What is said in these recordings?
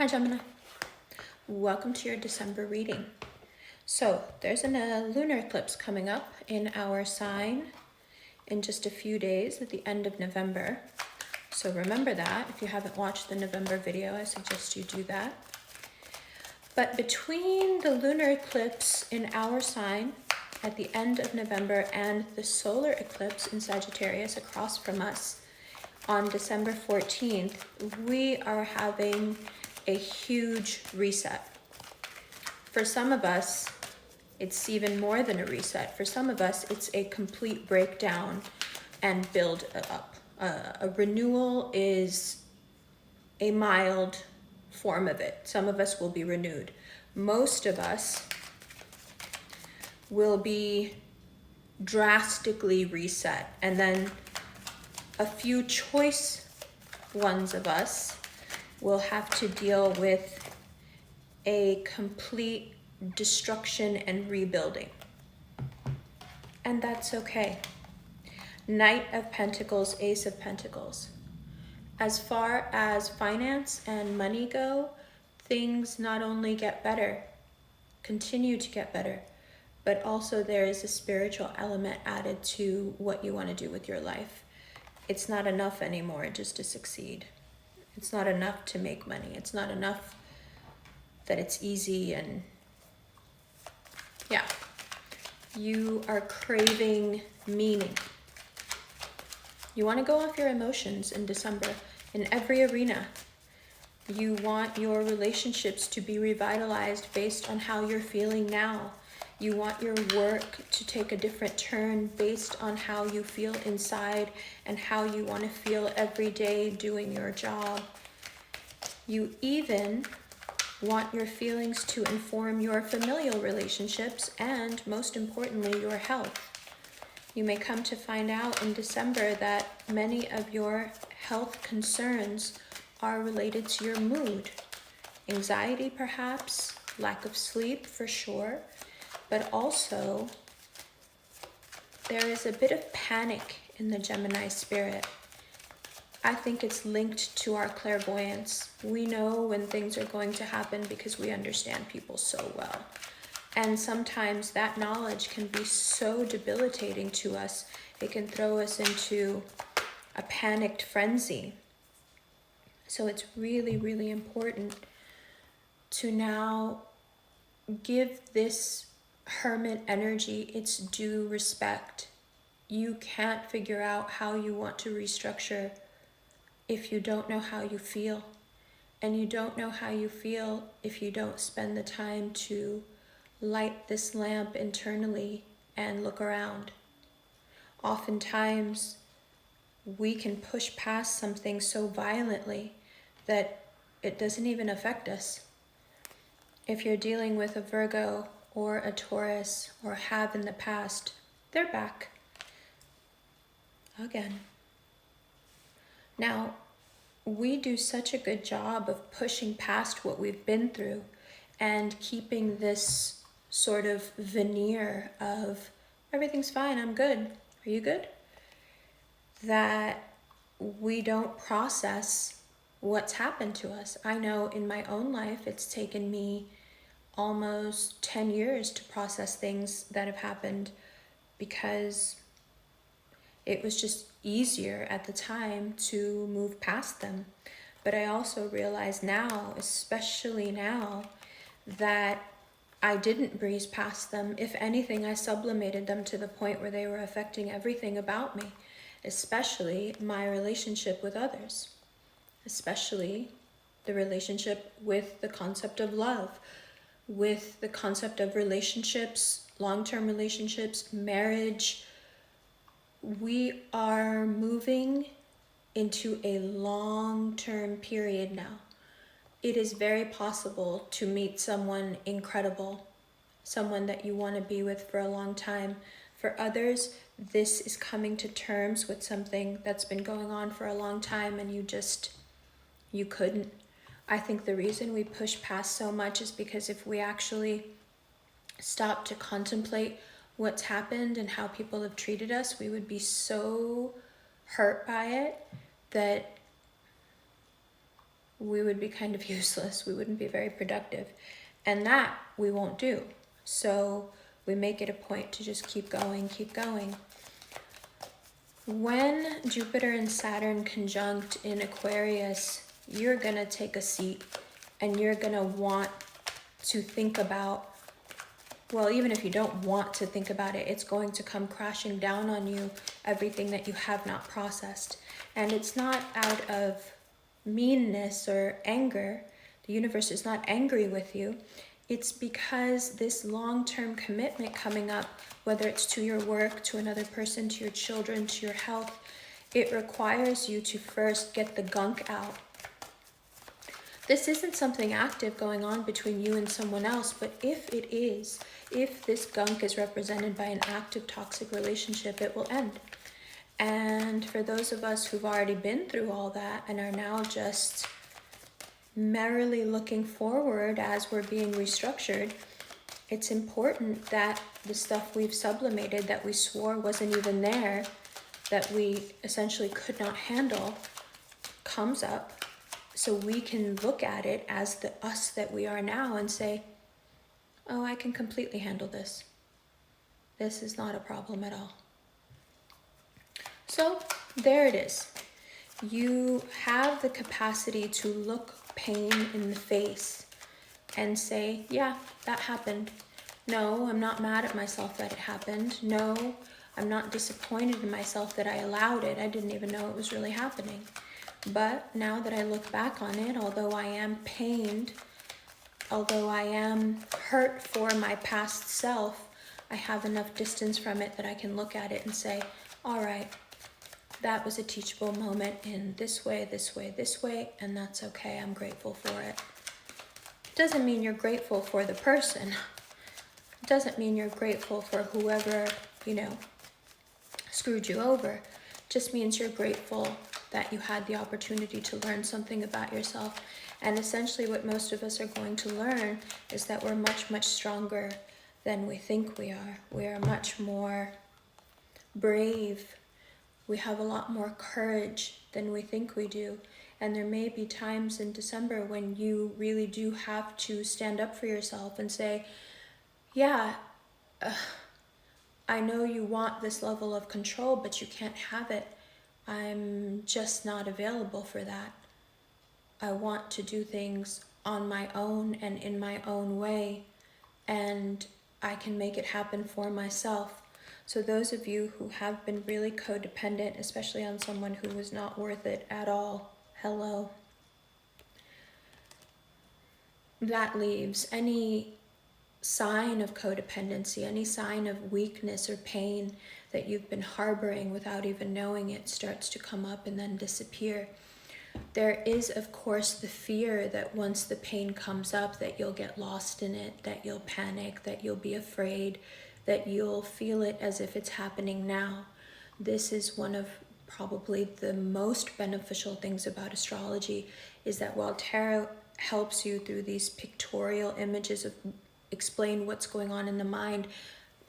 Hi Gemini, welcome to your December reading. So there's a lunar eclipse coming up in our sign in just a few days at the end of November. So remember that. If you haven't watched the November video, I suggest you do that. But between the lunar eclipse in our sign at the end of November and the solar eclipse in Sagittarius across from us on December 14th, we are having a huge reset. For some of us, it's even more than a reset. For some of us, it's a complete breakdown and build up. A renewal is a mild form of it. Some of us will be renewed. Most of us will be drastically reset. And then a few choice ones of us will have to deal with a complete destruction and rebuilding. And that's okay. Knight of Pentacles, Ace of Pentacles. As far as finance and money go, things not only get better, continue to get better, but also there is a spiritual element added to what you want to do with your life. It's not enough anymore just to succeed. It's not enough to make money. It's not enough that it's easy and yeah. You are craving meaning. You want to go off your emotions in December in every arena. You want your relationships to be revitalized based on how you're feeling now. You want your work to take a different turn based on how you feel inside and how you want to feel every day doing your job. You even want your feelings to inform your familial relationships and, most importantly, your health. You may come to find out in December that many of your health concerns are related to your mood. Anxiety, perhaps, lack of sleep for sure, but also there is a bit of panic in the Gemini spirit. I think it's linked to our clairvoyance. We know when things are going to happen because we understand people so well. And sometimes that knowledge can be so debilitating to us, it can throw us into a panicked frenzy. So it's really, really important to now give this hermit energy its due respect. You can't figure out how you want to restructure if you don't know how you feel. And you don't know how you feel if you don't spend the time to light this lamp internally and look around. Oftentimes, we can push past something so violently that it doesn't even affect us. If you're dealing with a Virgo or a Taurus or have in the past, they're back again. Now, we do such a good job of pushing past what we've been through and keeping this sort of veneer of everything's fine, I'm good, are you good? That we don't process what's happened to us. I know in my own life, it's taken me almost 10 years to process things that have happened because it was just easier at the time to move past them. But I also realize now, especially now, that I didn't breeze past them. If anything, I sublimated them to the point where they were affecting everything about me, especially my relationship with others, especially the relationship with the concept of love, with the concept of relationships, long-term relationships, marriage. We are moving into a long-term period now. It is very possible to meet someone incredible, someone that you want to be with for a long time. For others, this is coming to terms with something that's been going on for a long time and you couldn't. I think the reason we push past so much is because if we actually stop to contemplate what's happened and how people have treated us, we would be so hurt by it that we would be kind of useless. We wouldn't be very productive. And that we won't do. So we make it a point to just keep going, keep going. When Jupiter and Saturn conjunct in Aquarius, you're going to take a seat and you're going to want to think about, well, even if you don't want to think about it, it's going to come crashing down on you, everything that you have not processed. And it's not out of meanness or anger. The universe is not angry with you. It's because this long-term commitment coming up, whether it's to your work, to another person, to your children, to your health, it requires you to first get the gunk out. This isn't something active going on between you and someone else, but if it is, if this gunk is represented by an active toxic relationship, it will end. And for those of us who've already been through all that and are now just merrily looking forward as we're being restructured, it's important that the stuff we've sublimated, that we swore wasn't even there, that we essentially could not handle, comes up, so we can look at it as the us that we are now and say, oh, I can completely handle this. This is not a problem at all. So there it is. You have the capacity to look pain in the face and say, yeah, that happened. No, I'm not mad at myself that it happened. No, I'm not disappointed in myself that I allowed it. I didn't even know it was really happening. But now that I look back on it, although I am pained, although I am hurt for my past self, I have enough distance from it that I can look at it and say, all right, that was a teachable moment in this way, this way, this way, and that's okay. I'm grateful for it. Doesn't mean you're grateful for the person. Doesn't mean you're grateful for whoever, screwed you over. Just means you're grateful that you had the opportunity to learn something about yourself. And essentially what most of us are going to learn is that we're much, much stronger than we think we are. We are much more brave. We have a lot more courage than we think we do. And there may be times in December when you really do have to stand up for yourself and say, yeah, I know you want this level of control, but you can't have it. I'm just not available for that. I want to do things on my own and in my own way, and I can make it happen for myself. So those of you who have been really codependent, especially on someone who was not worth it at all, hello. That leaves any sign of codependency, any sign of weakness or pain that you've been harboring without even knowing it starts to come up and then disappear. There is, of course, the fear that once the pain comes up, that you'll get lost in it, that you'll panic, that you'll be afraid, that you'll feel it as if it's happening now. This is one of probably the most beneficial things about astrology, is that while tarot helps you through these pictorial images of explain what's going on in the mind,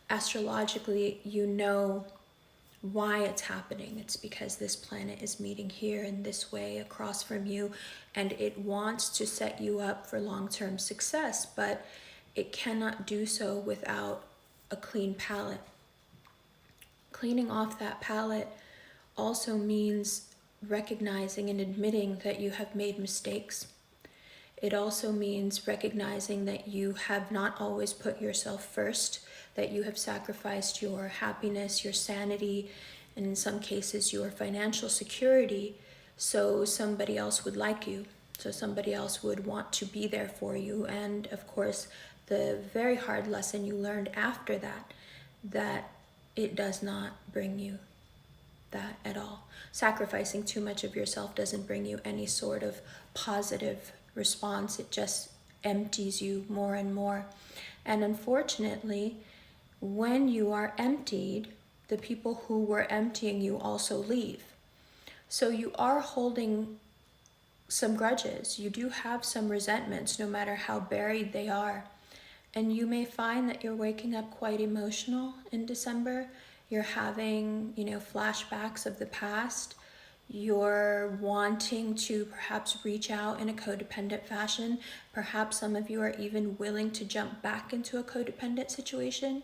astrologically you know why it's happening. It's because this planet is meeting here in this way across from you, and it wants to set you up for long-term success, but it cannot do so without a clean palette. Cleaning off that palette also means recognizing and admitting that you have made mistakes. It also means recognizing that you have not always put yourself first, that you have sacrificed your happiness, your sanity, and in some cases your financial security, so somebody else would like you, so somebody else would want to be there for you. And of course, the very hard lesson you learned after that, that it does not bring you that at all. Sacrificing too much of yourself doesn't bring you any sort of positive response. It just empties you more and more. And unfortunately, when you are emptied, the people who were emptying you also leave. So you are holding some grudges. You do have some resentments, no matter how buried they are. And you may find that you're waking up quite emotional in December. You're having, flashbacks of the past. You're wanting to perhaps reach out in a codependent fashion. Perhaps some of you are even willing to jump back into a codependent situation.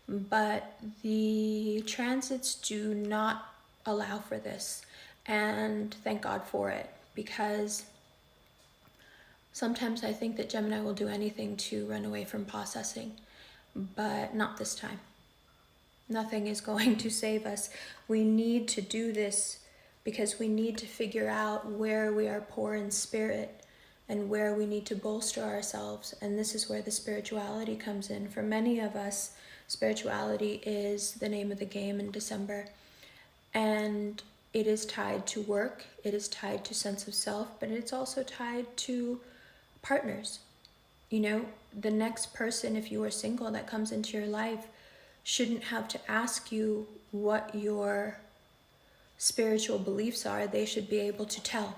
But the transits do not allow for this. And thank God for it, because sometimes I think that Gemini will do anything to run away from processing, but not this time. Nothing is going to save us. We need to do this because we need to figure out where we are poor in spirit and where we need to bolster ourselves. And this is where the spirituality comes in. For many of us, spirituality is the name of the game in December. And it is tied to work, it is tied to sense of self, but it's also tied to partners. You know, the next person, if you are single, that comes into your life shouldn't have to ask you what your spiritual beliefs are. They should be able to tell.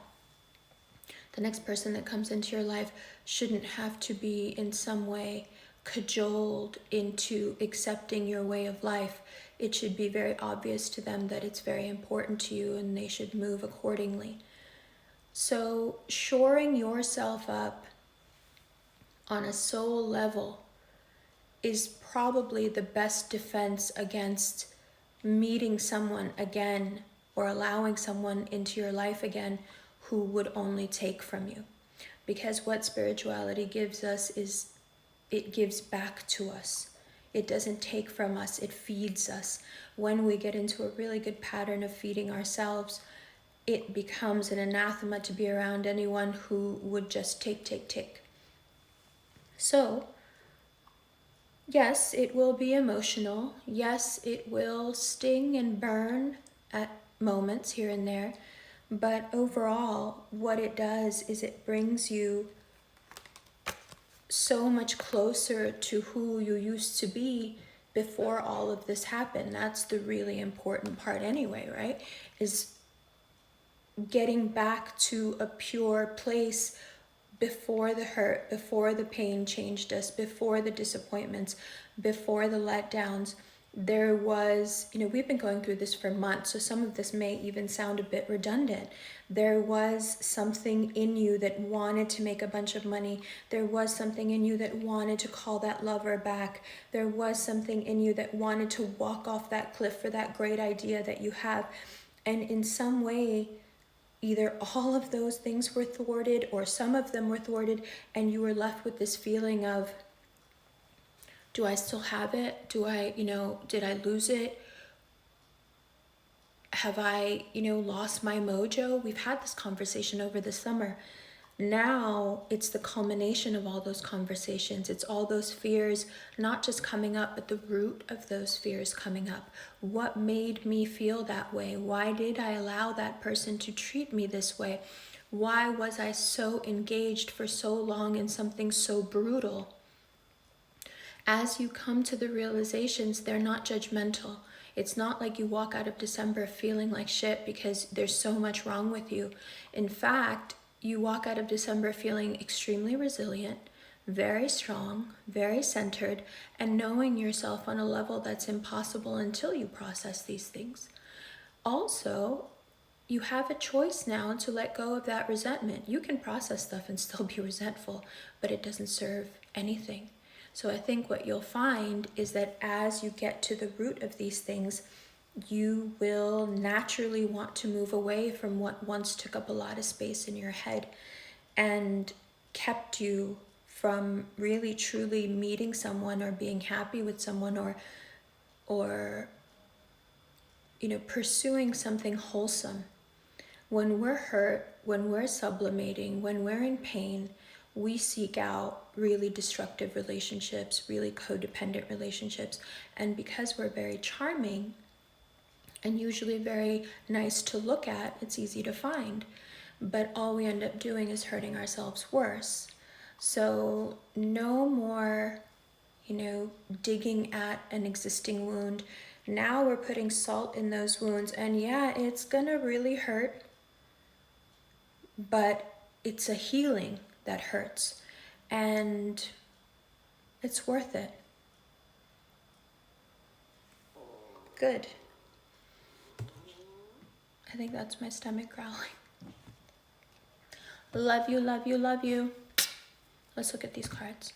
The next person that comes into your life shouldn't have to be in some way cajoled into accepting your way of life. It should be very obvious to them that it's very important to you and they should move accordingly. So shoring yourself up on a soul level is probably the best defense against meeting someone again or allowing someone into your life again who would only take from you. Because what spirituality gives us is it gives back to us. It doesn't take from us, it feeds us. When we get into a really good pattern of feeding ourselves, it becomes an anathema to be around anyone who would just take. So, yes, it will be emotional. Yes, it will sting and burn at moments here and there. But overall, what it does is it brings you so much closer to who you used to be before all of this happened. That's the really important part anyway, right? Is getting back to a pure place before the hurt, before the pain changed us, before the disappointments, before the letdowns. There was, we've been going through this for months, so some of this may even sound a bit redundant. There was something in you that wanted to make a bunch of money. There was something in you that wanted to call that lover back. There was something in you that wanted to walk off that cliff for that great idea that you have. And in some way, either all of those things were thwarted or some of them were thwarted, and you were left with this feeling of, do I still have it? Did I lose it? Have I, lost my mojo? We've had this conversation over the summer. Now it's the culmination of all those conversations. It's all those fears, not just coming up, but the root of those fears coming up. What made me feel that way? Why did I allow that person to treat me this way? Why was I so engaged for so long in something so brutal? As you come to the realizations, they're not judgmental. It's not like you walk out of December feeling like shit because there's so much wrong with you. In fact, you walk out of December feeling extremely resilient, very strong, very centered, and knowing yourself on a level that's impossible until you process these things. Also, you have a choice now to let go of that resentment. You can process stuff and still be resentful, but it doesn't serve anything. So I think what you'll find is that as you get to the root of these things, you will naturally want to move away from what once took up a lot of space in your head and kept you from really truly meeting someone or being happy with someone or pursuing something wholesome. When we're hurt, when we're sublimating, when we're in pain, we seek out really destructive relationships, really codependent relationships. And because we're very charming and usually very nice to look at, it's easy to find. But all we end up doing is hurting ourselves worse. So no more, digging at an existing wound. Now we're putting salt in those wounds. And yeah, it's gonna really hurt, but it's a healing that hurts, and it's worth it. Good. I think that's my stomach growling. Love you, love you, love you. Let's look at these cards.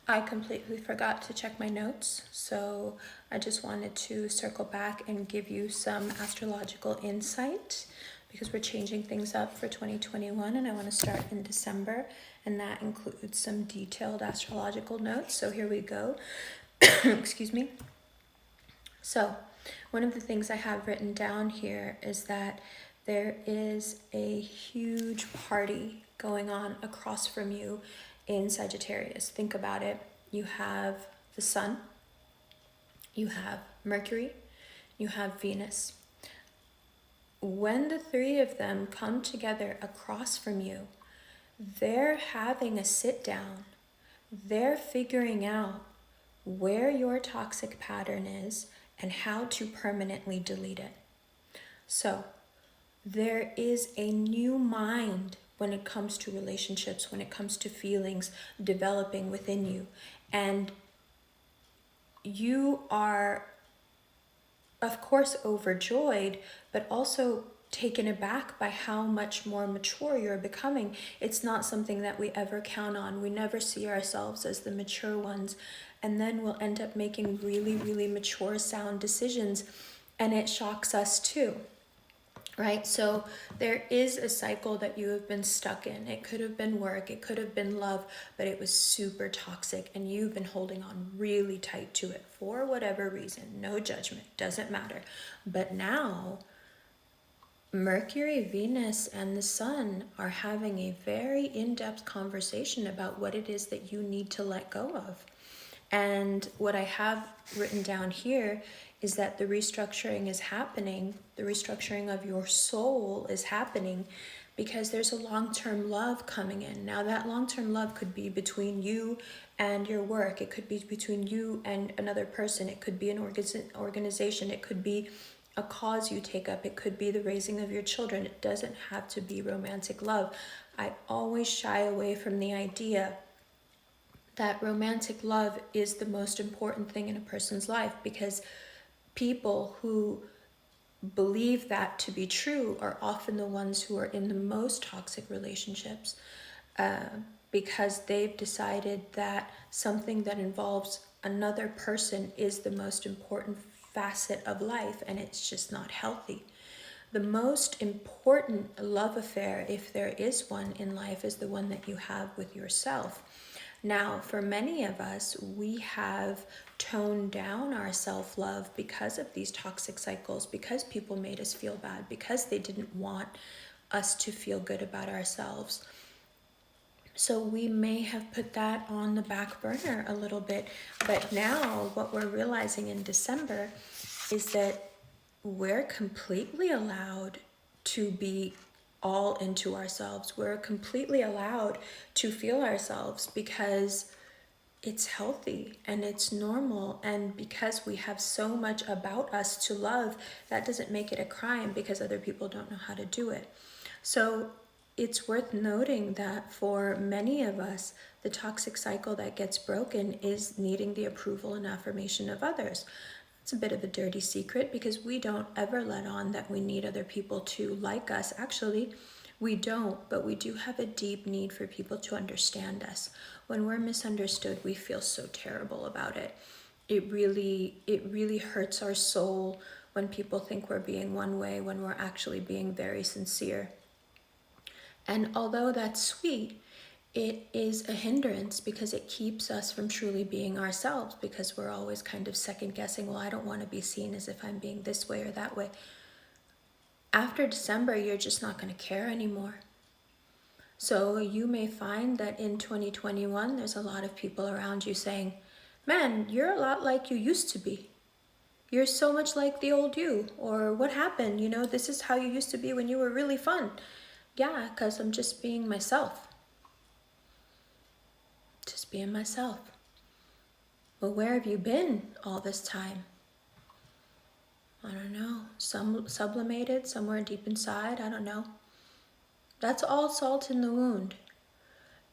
I completely forgot to check my notes, so I just wanted to circle back and give you some astrological insight because we're changing things up for 2021 and I want to start in December, and that includes some detailed astrological notes. So here we go. Excuse me. So one of the things I have written down here is that there is a huge party going on across from you in Sagittarius. Think about it. You have the sun, you have Mercury, you have Venus. When the three of them come together across from you, they're having a sit down. They're figuring out where your toxic pattern is and how to permanently delete it. So there is a new mind when it comes to relationships, when it comes to feelings developing within you. And you are, of course, overjoyed, but also taken aback by how much more mature you're becoming. It's not something that we ever count on. We never see ourselves as the mature ones. And then we'll end up making really, really mature, sound decisions. And it shocks us too. Right? So there is a cycle that you have been stuck in. It could have been work, it could have been love, but it was super toxic and you've been holding on really tight to it for whatever reason. No judgment, doesn't matter. But now Mercury, Venus, and the Sun are having a very in-depth conversation about what it is that you need to let go of. And what I have written down here is that the restructuring is happening, the restructuring of your soul is happening because there's a long-term love coming in. Now that long-term love could be between you and your work. It could be between you and another person. It could be an organization. It could be a cause you take up. It could be the raising of your children. It doesn't have to be romantic love. I always shy away from the idea that romantic love is the most important thing in a person's life because people who believe that to be true are often the ones who are in the most toxic relationships because they've decided that something that involves another person is the most important facet of life, and it's just not healthy. The most important love affair, if there is one in life, is the one that you have with yourself. Now, for many of us, we have toned down our self-love because of these toxic cycles, because people made us feel bad, because they didn't want us to feel good about ourselves. So we may have put that on the back burner a little bit. But now what we're realizing in December is that we're completely allowed to be all into ourselves. We're completely allowed to feel ourselves because it's healthy and it's normal. And because we have so much about us to love, that doesn't make it a crime because other people don't know how to do it. So it's worth noting that for many of us, the toxic cycle that gets broken is needing the approval and affirmation of others. It's a bit of a dirty secret because we don't ever let on that we need other people to like us. Actually, we don't, but we do have a deep need for people to understand us. When we're misunderstood, we feel so terrible about it. It really hurts our soul when people think we're being one way when we're actually being very sincere. And although that's sweet, it is a hindrance because it keeps us from truly being ourselves because we're always kind of second guessing, well, I don't want to be seen as if I'm being this way or that way. After December, you're just not going to care anymore. So you may find that in 2021, there's a lot of people around you saying, man, you're a lot like you used to be. You're so much like the old you. Or what happened? You know, this is how you used to be when you were really fun. Yeah, because I'm just being myself. Just being myself. Well, where have you been all this time? I don't know. Some sublimated, somewhere deep inside, I don't know. That's all salt in the wound.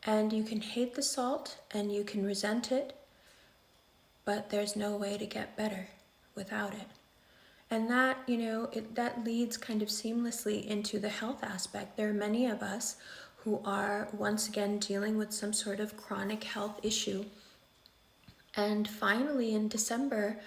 And you can hate the salt and you can resent it, but there's no way to get better without it. And that, that leads kind of seamlessly into the health aspect. There are many of us who are once again dealing with some sort of chronic health issue. And finally, in December,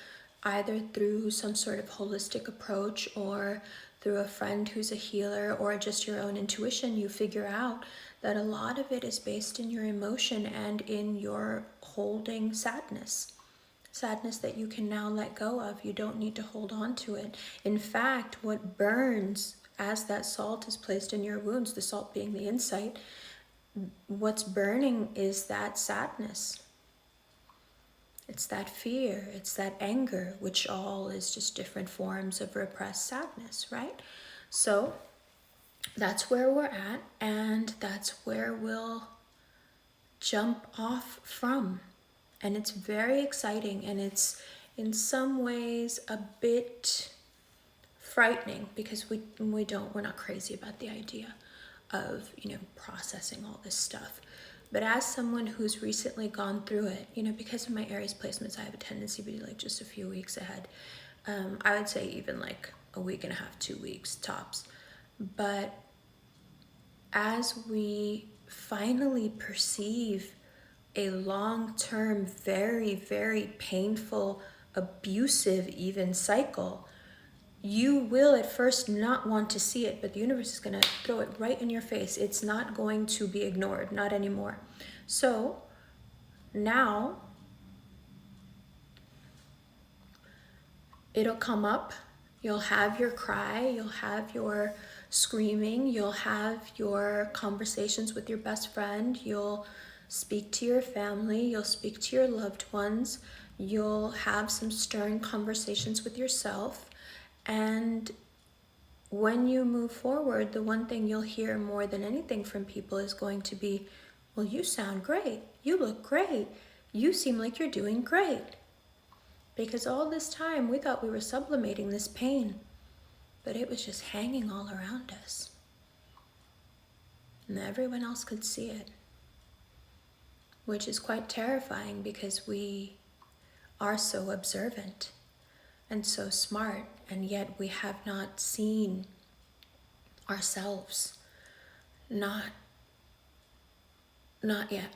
either through some sort of holistic approach or through a friend who's a healer or just your own intuition, you figure out that a lot of it is based in your emotion and in your holding sadness. Sadness that you can now let go of. You don't need to hold on to it. In fact, what burns as that salt is placed in your wounds, the salt being the insight, what's burning is that sadness. It's that fear, it's that anger, which all is just different forms of repressed sadness, right? So that's where we're at, and that's where we'll jump off from. And it's very exciting, and it's in some ways a bit frightening because we're not crazy about the idea of processing all this stuff. But as someone who's recently gone through it, because of my Aries placements, I have a tendency to be like just a few weeks ahead. I would say even like a week and a half, 2 weeks tops. But as we finally perceive a long-term, very, very painful, abusive even cycle, you will at first not want to see it, but the universe is going to throw it right in your face. It's not going to be ignored, not anymore. So now it'll come up. You'll have your cry, you'll have your screaming, you'll have your conversations with your best friend, you'll speak to your family, you'll speak to your loved ones, you'll have some stern conversations with yourself. And when you move forward, the one thing you'll hear more than anything from people is going to be, well, you sound great. You look great. You seem like you're doing great. Because all this time we thought we were sublimating this pain, but it was just hanging all around us. And everyone else could see it, which is quite terrifying because we are so observant and so smart, and yet we have not seen ourselves. Not yet.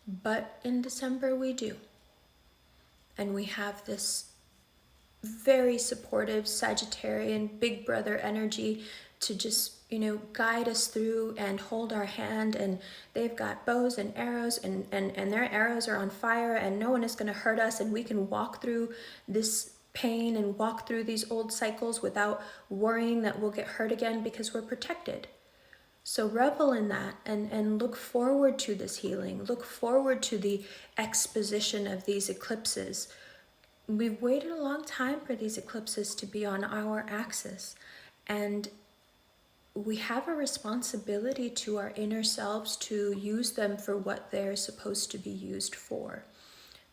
But in December we do. And we have this very supportive Sagittarian big brother energy to just, guide us through and hold our hand. And they've got bows and arrows, and their arrows are on fire, and no one is going to hurt us. And we can walk through this pain and walk through these old cycles without worrying that we'll get hurt again because we're protected. So revel in that and look forward to this healing. Look forward to the exposition of these eclipses. We've waited a long time for these eclipses to be on our axis, and we have a responsibility to our inner selves to use them for what they're supposed to be used for,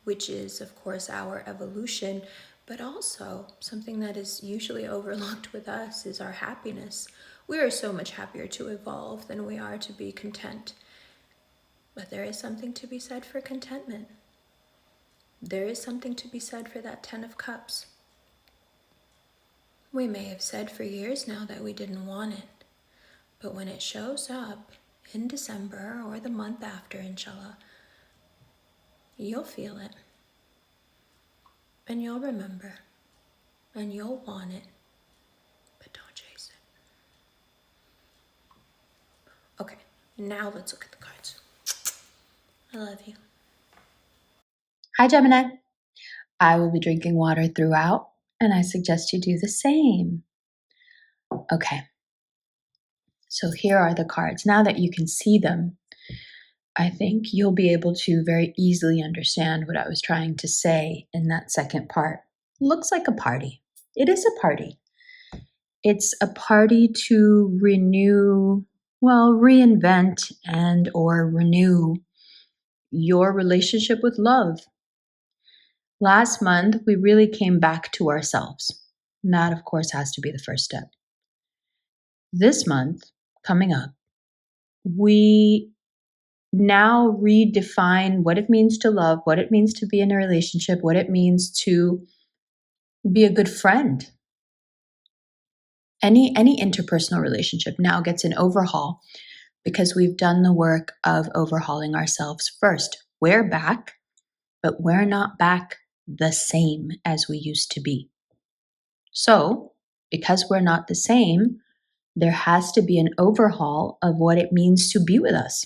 which is, of course, our evolution, but also something that is usually overlooked with us is our happiness. We are so much happier to evolve than we are to be content. But there is something to be said for contentment. There is something to be said for that 10 of Cups. We may have said for years now that we didn't want it, but when it shows up in December or the month after, inshallah, you'll feel it. And you'll remember. And you'll want it. But don't chase it. Okay, now let's look at the cards. I love you. Hi, Gemini. I will be drinking water throughout, and I suggest you do the same. Okay, so here are the cards. Now that you can see them, I think you'll be able to very easily understand what I was trying to say in that second part. Looks like a party. It is a party. It's a party to renew, reinvent and or renew your relationship with love. Last month, we really came back to ourselves. And that, of course, has to be the first step. This month, coming up, we now redefine what it means to love, what it means to be in a relationship, what it means to be a good friend. Any interpersonal relationship now gets an overhaul because we've done the work of overhauling ourselves first. We're back, but we're not back the same as we used to be. So, because we're not the same, there has to be an overhaul of what it means to be with us.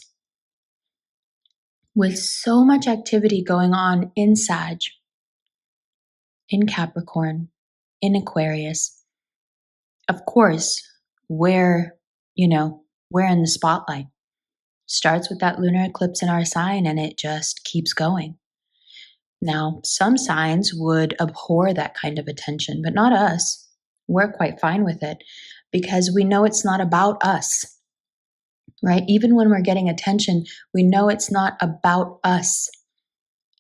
With so much activity going on in Sag, in Capricorn, in Aquarius, of course, we're in the spotlight. Starts with that lunar eclipse in our sign and it just keeps going. Now, some signs would abhor that kind of attention, but not us. We're quite fine with it because we know it's not about us, right? Even when we're getting attention, we know it's not about us.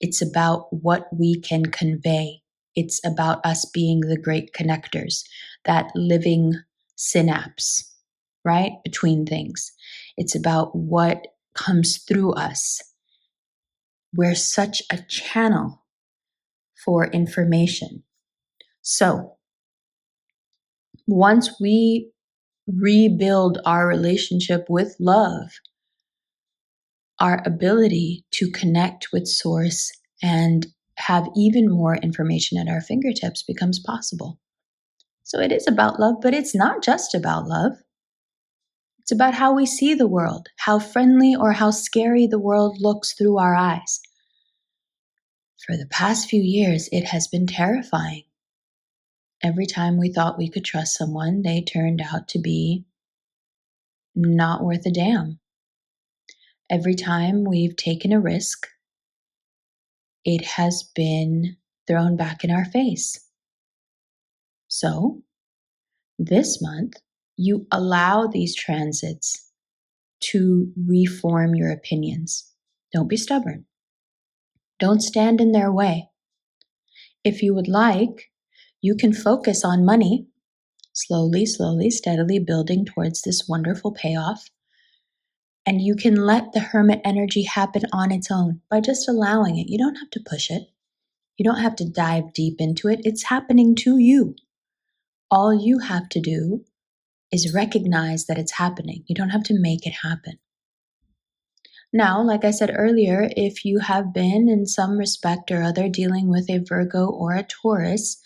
It's about what we can convey. It's about us being the great connectors, that living synapse, right? Between things. It's about what comes through us. We're such a channel for information. So once we rebuild our relationship with love, our ability to connect with Source and have even more information at our fingertips becomes possible. So it is about love, but it's not just about love. It's about how we see the world, how friendly or how scary the world looks through our eyes. For the past few years, it has been terrifying. Every time we thought we could trust someone, they turned out to be not worth a damn. Every time we've taken a risk, it has been thrown back in our face. So, this month, you allow these transits to reform your opinions. Don't be stubborn. Don't stand in their way. If you would like, you can focus on money, slowly, steadily building towards this wonderful payoff. And you can let the hermit energy happen on its own by just allowing it. You don't have to push it. You don't have to dive deep into it. It's happening to you. All you have to do is recognize that it's happening. You don't have to make it happen. Now, like I said earlier, if you have been in some respect or other dealing with a Virgo or a Taurus,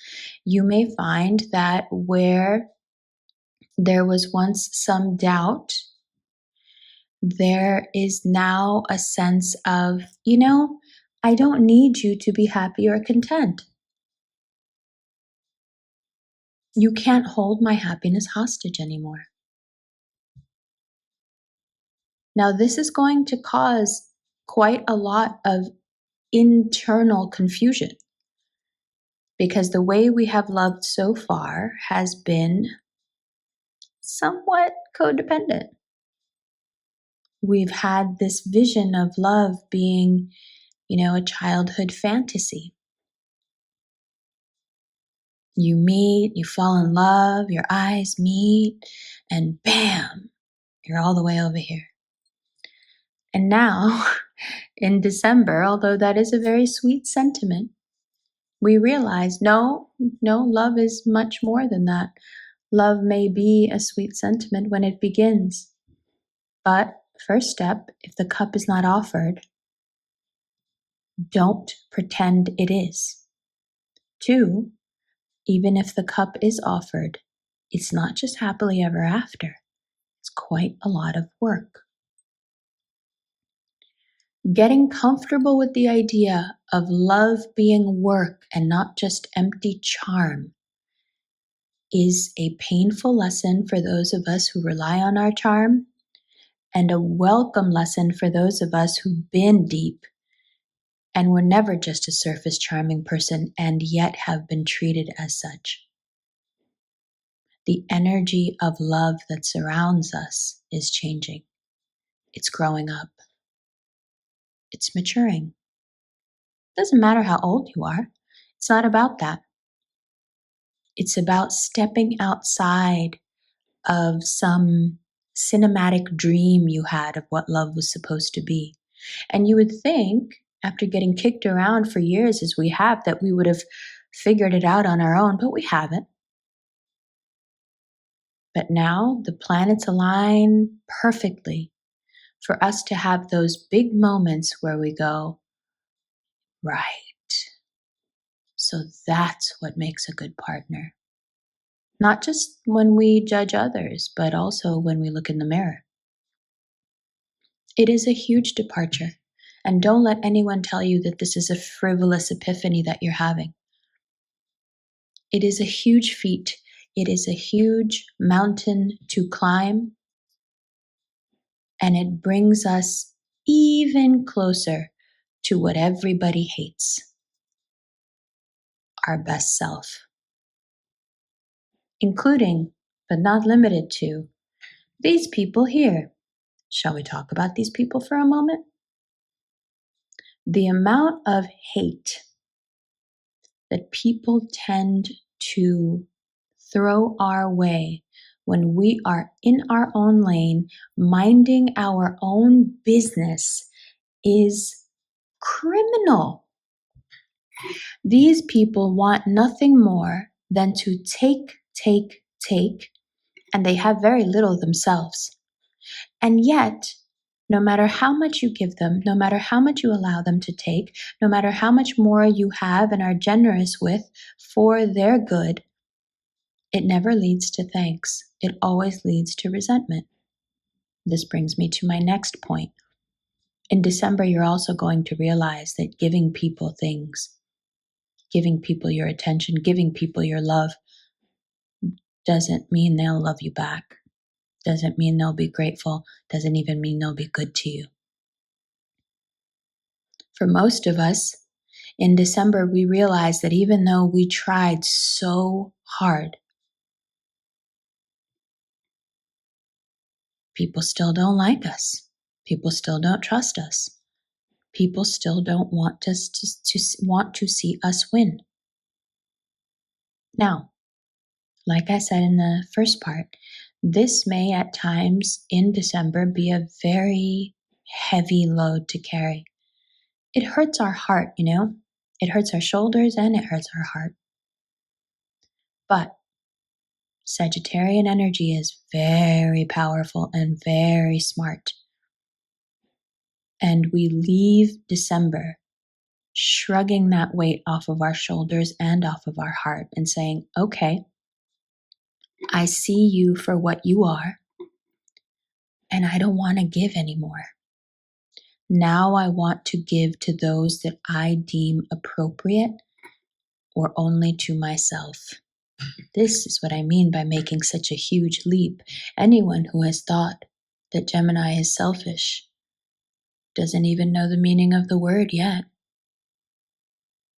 you may find that where there was once some doubt, there is now a sense of, I don't need you to be happy or content. You can't hold my happiness hostage anymore. Now, this is going to cause quite a lot of internal confusion because the way we have loved so far has been somewhat codependent. We've had this vision of love being, a childhood fantasy. You meet, you fall in love, your eyes meet, and bam, you're all the way over here. And now, in December, although that is a very sweet sentiment, we realize no, love is much more than that. Love may be a sweet sentiment when it begins. But first step, if the cup is not offered, don't pretend it is. 2, even if the cup is offered, it's not just happily ever after. It's quite a lot of work. Getting comfortable with the idea of love being work and not just empty charm is a painful lesson for those of us who rely on our charm, and a welcome lesson for those of us who've been deep and were never just a surface charming person and yet have been treated as such. The energy of love that surrounds us is changing. It's growing up. It's maturing. It doesn't matter how old you are. It's not about that. It's about stepping outside of some cinematic dream you had of what love was supposed to be. And you would think, after getting kicked around for years as we have, that we would have figured it out on our own, but we haven't. But now the planets align perfectly for us to have those big moments where we go, right. So that's what makes a good partner. Not just when we judge others, but also when we look in the mirror. It is a huge departure. And don't let anyone tell you that this is a frivolous epiphany that you're having. It is a huge feat. It is a huge mountain to climb. And it brings us even closer to what everybody hates, our best self, including, but not limited to, these people here. Shall we talk about these people for a moment? The amount of hate that people tend to throw our way when we are in our own lane, minding our own business, is criminal. These people want nothing more than to take, and they have very little themselves. And yet, no matter how much you give them, no matter how much you allow them to take, no matter how much more you have and are generous with for their good, it never leads to thanks. It always leads to resentment. This brings me to my next point. In December, you're also going to realize that giving people things, giving people your attention, giving people your love, doesn't mean they'll love you back. Doesn't mean they'll be grateful. Doesn't even mean they'll be good to you. For most of us, in December, we realize that even though we tried so hard, people still don't like us. People still don't trust us. People still don't want us to see us win. Now, like I said in the first part, this may at times in December be a very heavy load to carry. It hurts our heart, you know? It hurts our shoulders and it hurts our heart. But Sagittarian energy is very powerful and very smart. And we leave December shrugging that weight off of our shoulders and off of our heart and saying, okay, I see you for what you are, and I don't want to give anymore. Now I want to give to those that I deem appropriate or only to myself. This is what I mean by making such a huge leap. Anyone who has thought that Gemini is selfish doesn't even know the meaning of the word yet.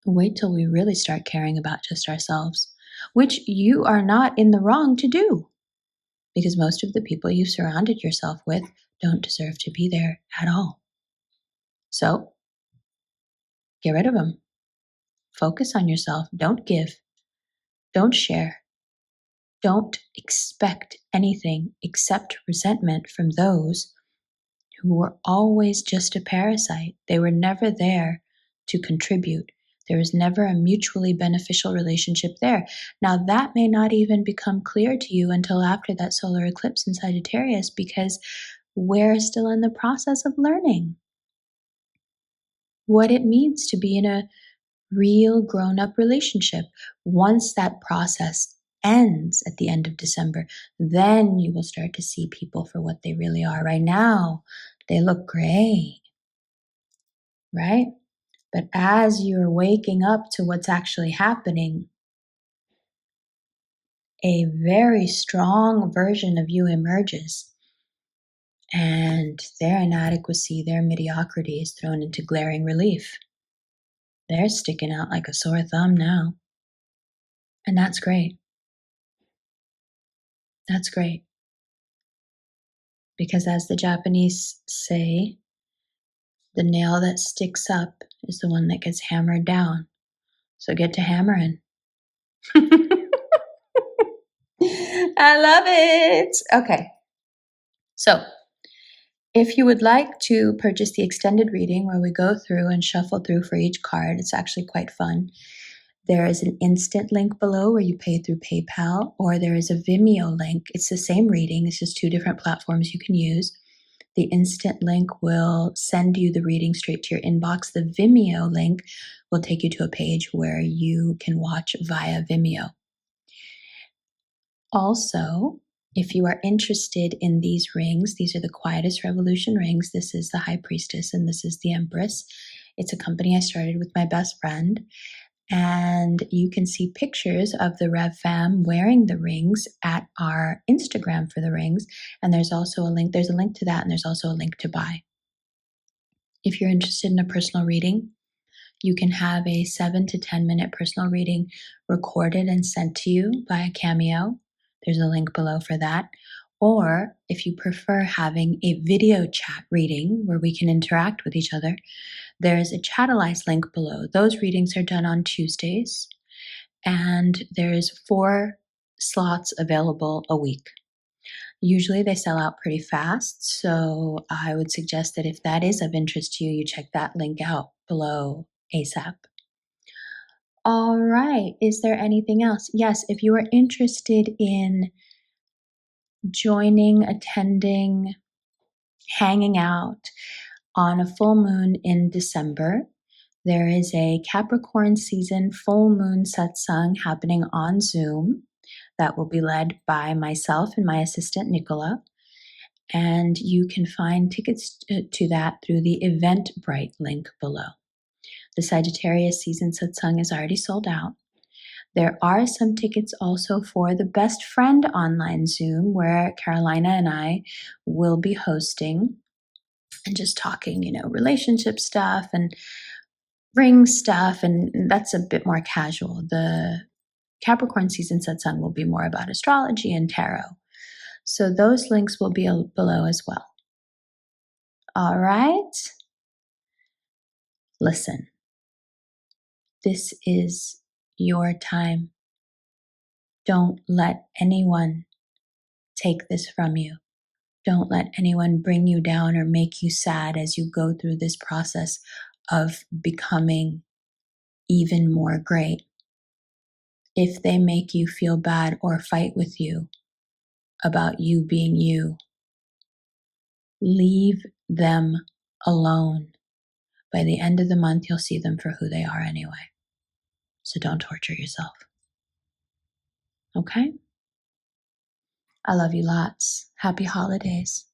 Wait till we really start caring about just ourselves, which you are not in the wrong to do, because most of the people you've surrounded yourself with don't deserve to be there at all. So, get rid of them. Focus on yourself. Don't give. Don't share. Don't expect anything except resentment from those who were always just a parasite. They were never there to contribute. There was never a mutually beneficial relationship there. Now, that may not even become clear to you until after that solar eclipse in Sagittarius, because we're still in the process of learning what it means to be in a real grown-up relationship. Once that process ends at the end of December, then you will start to see people for what they really are. Right now, they look great, right? But as you're waking up to what's actually happening, a very strong version of you emerges, and their inadequacy, their mediocrity is thrown into glaring relief. They're sticking out like a sore thumb now. And that's great. That's great. Because as the Japanese say, the nail that sticks up is the one that gets hammered down. So get to hammering. I love it. Okay. So if you would like to purchase the extended reading where we go through and shuffle through for each card, it's actually quite fun. There is an instant link below where you pay through PayPal, or there is a Vimeo link. It's the same reading, it's just 2 different platforms you can use. The instant link will send you the reading straight to your inbox. The Vimeo link will take you to a page where you can watch via Vimeo. Also, if you are interested in these rings, these are the Quietest Revolution rings. This is the High Priestess and this is the Empress. It's a company I started with my best friend. And you can see pictures of the Rev Fam wearing the rings at our Instagram for the rings. And there's also a link. There's a link to that, and there's also a link to buy. If you're interested in a personal reading, you can have a 7 to 10 minute personal reading recorded and sent to you via Cameo. There's a link below for that. Or if you prefer having a video chat reading where we can interact with each other, there's a Chatalize link below. Those readings are done on Tuesdays, and there's 4 slots available a week. Usually they sell out pretty fast, so I would suggest that if that is of interest to you, you check that link out below ASAP. All right, is there anything else? Yes, if you are interested in joining, attending, hanging out on a full moon in December, there is a Capricorn season full moon satsang happening on Zoom that will be led by myself and my assistant Nicola. And you can find tickets to that through the Eventbrite link below. The Sagittarius season satsang is already sold out. There are some tickets also for the Best Friend online Zoom, where Carolina and I will be hosting and just talking, relationship stuff and ring stuff, and that's a bit more casual. The Capricorn season satsang will be more about astrology and tarot. So those links will be below as well. All right. Listen, this is your time. Don't let anyone take this from you. Don't let anyone bring you down or make you sad as you go through this process of becoming even more great. If they make you feel bad or fight with you about you being you, leave them alone. By the end of the month, you'll see them for who they are anyway. So don't torture yourself. Okay? I love you lots. Happy holidays.